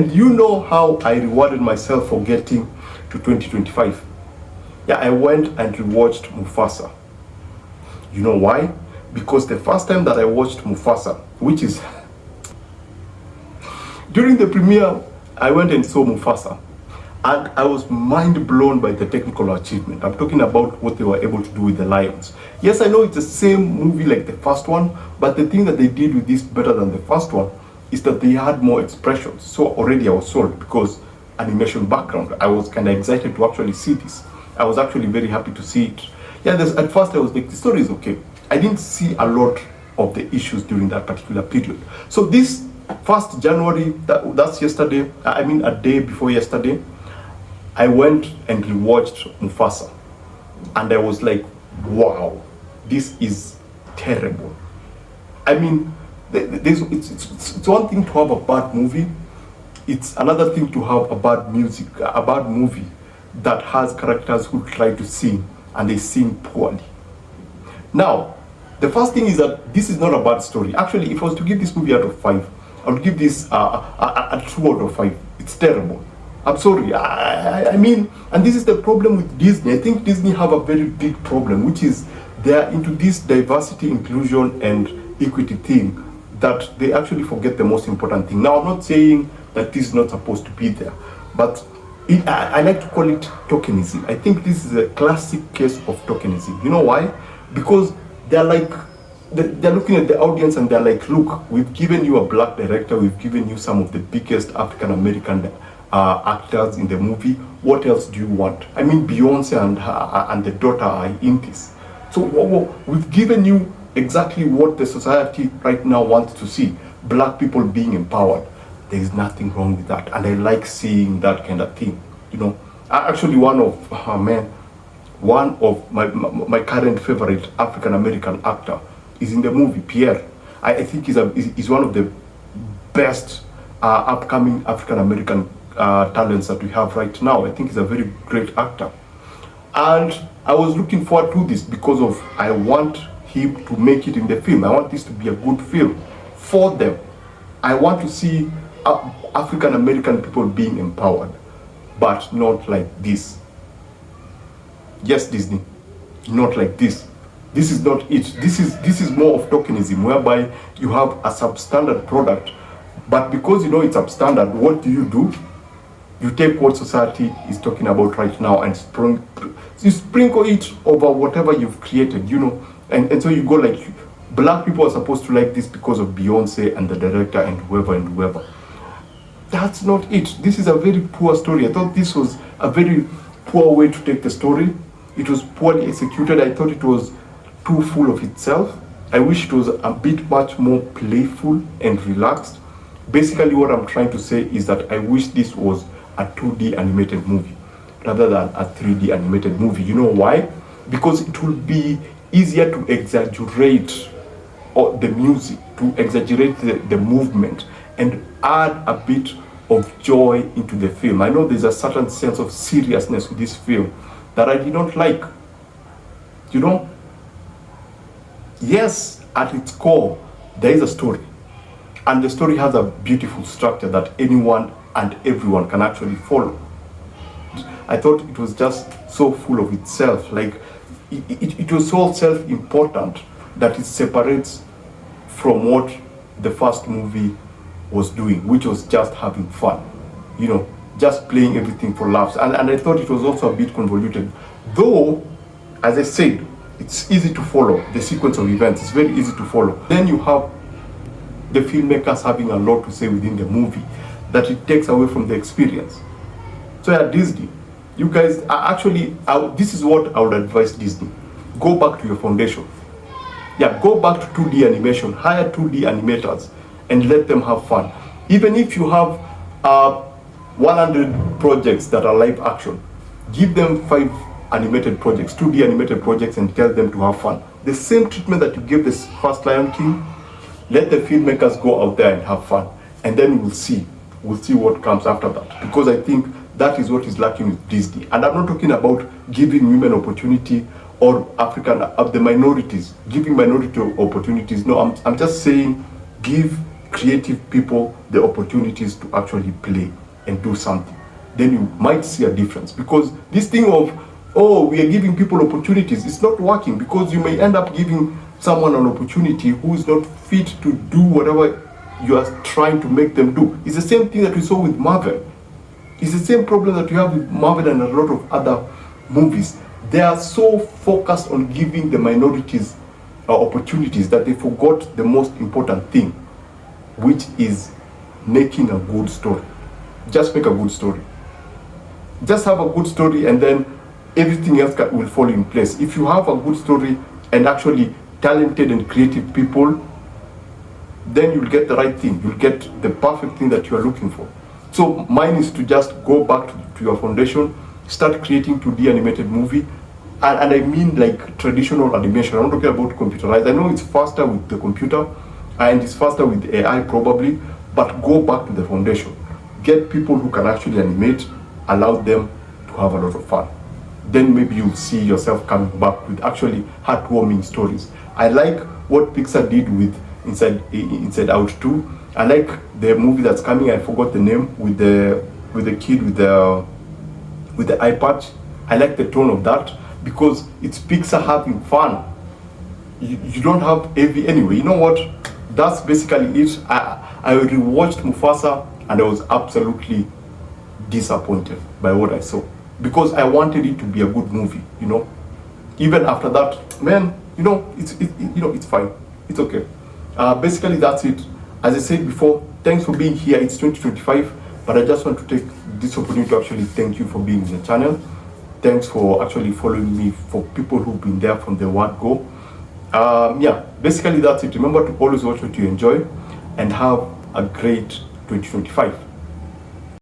And you know how I rewarded myself for getting to 2025? Yeah, I went and rewatched Mufasa. You know why? Because the first time that I watched Mufasa, which is during the premiere, I went and saw Mufasa. And I was mind blown by the technical achievement. I'm talking about what they were able to do with the lions. Yes, I know it's the same movie like the first one, but the thing that they did with this better than the first one is that they had more expressions. So already I was sold because animation background. I was kind of excited to actually see this. I was actually very happy to see it. Yeah, at first I was like, the story is okay. I didn't see a lot of the issues during that particular period. So this 1st January, that's yesterday, I mean a day before yesterday, I went and rewatched Mufasa, and I was like, wow, this is terrible. I mean, it's one thing to have a bad movie, it's another thing to have a bad movie that has characters who try to sing and they sing poorly. Now, the first thing is that this is not a bad story. Actually, if I was to give this movie out of 5, I would give this a 2 out of 5. It's terrible. I'm sorry. I mean, and this is the problem with Disney. I think Disney have a very big problem, which is they are into this diversity, inclusion, and equity thing that they actually forget the most important thing. Now, I'm not saying that this is not supposed to be there, but I like to call it tokenism. I think this is a classic case of tokenism. You know why? Because they're like, they're looking at the audience and they're like, look, we've given you a black director, we've given you some of the biggest African American actors in the movie. What else do you want? I mean, Beyonce and the daughter are in this. So we've given you exactly what the society right now wants to see: black people being empowered. There is nothing wrong with that, and I like seeing that kind of thing. You know, actually, one of my current favorite African American actor is in the movie. Pierre, I think he's one of the best upcoming African American talents that we have right now. I think he's a very great actor, and I was looking forward to this because of I want him to make it in the film. I want this to be a good film for them. I want to see African American people being empowered, but not like this. Yes, Disney, not like this. This is not it. This is more of tokenism, whereby you have a substandard product, but because you know it's substandard, what do? You take what society is talking about right now and you sprinkle it over whatever you've created, you know, and so you go like, black people are supposed to like this because of Beyonce and the director and whoever. That's not it. This is a very poor story. I thought this was a very poor way to take the story. It was poorly executed. I thought it was too full of itself. I wish it was a bit much more playful and relaxed. Basically, what I'm trying to say is that I wish this was a 2D animated movie rather than a 3D animated movie. You know why? Because it will be easier to exaggerate the music, to exaggerate the movement, and add a bit of joy into the film. I know there's a certain sense of seriousness with this film that I did not like. You know? Yes, at its core, there is a story. And the story has a beautiful structure that anyone and everyone can actually follow. I thought it was just so full of itself. Like, it was so self-important that it separates from what the first movie was doing, which was just having fun, you know, just playing everything for laughs. And I thought it was also a bit convoluted, though, as I said, it's easy to follow the sequence of events. It's very easy to follow. Then you have the filmmakers having a lot to say within the movie that it takes away from the experience. So yeah, Disney, you guys are actually, this is what I would advise Disney. Go back to your foundation. Yeah, go back to 2D animation, hire 2D animators, and let them have fun. Even if you have 100 projects that are live action, give them 5 animated projects, 2D animated projects, and tell them to have fun. The same treatment that you gave this first Lion King, let the filmmakers go out there and have fun, and then we'll see what comes after that. Because I think that is what is lacking with Disney. And I'm not talking about giving women opportunity or the minorities, giving minority opportunities. No, I'm just saying give creative people the opportunities to actually play and do something, then you might see a difference. Because this thing of, oh, we are giving people opportunities, it's not working, because you may end up giving someone an opportunity who is not fit to do whatever you are trying to make them do. It's the same thing that we saw with Marvel. It's the same problem that we have with Marvel and a lot of other movies. They are so focused on giving the minorities opportunities that they forgot the most important thing, which is making a good story. Just make a good story. Just have a good story, and then everything else will fall in place. If you have a good story and actually talented and creative people, then you'll get the right thing. You'll get the perfect thing that you are looking for. So mine is to just go back to your foundation, start creating 2D animated movie, and I mean like traditional animation. I'm not talking about computerized. I know it's faster with the computer and it's faster with AI probably, but go back to the foundation. Get people who can actually animate, allow them to have a lot of fun. Then maybe you'll see yourself coming back with actually heartwarming stories. I like what Pixar did with Inside Out 2. I like the movie that's coming, I forgot the name, with the kid with the eye patch. I like the tone of that because it's Pixar having fun. You don't have heavy anyway. You know what? That's basically it. I rewatched Mufasa and I was absolutely disappointed by what I saw because I wanted it to be a good movie. You know, even after that, man, you know, it's fine. It's okay. Basically, that's it. As I said before, thanks for being here. It's 2025, but I just want to take this opportunity to actually thank you for being in the channel. Thanks for actually following me, for people who've been there from the word go. Yeah, basically that's it. Remember to always watch what you enjoy and have a great 2025.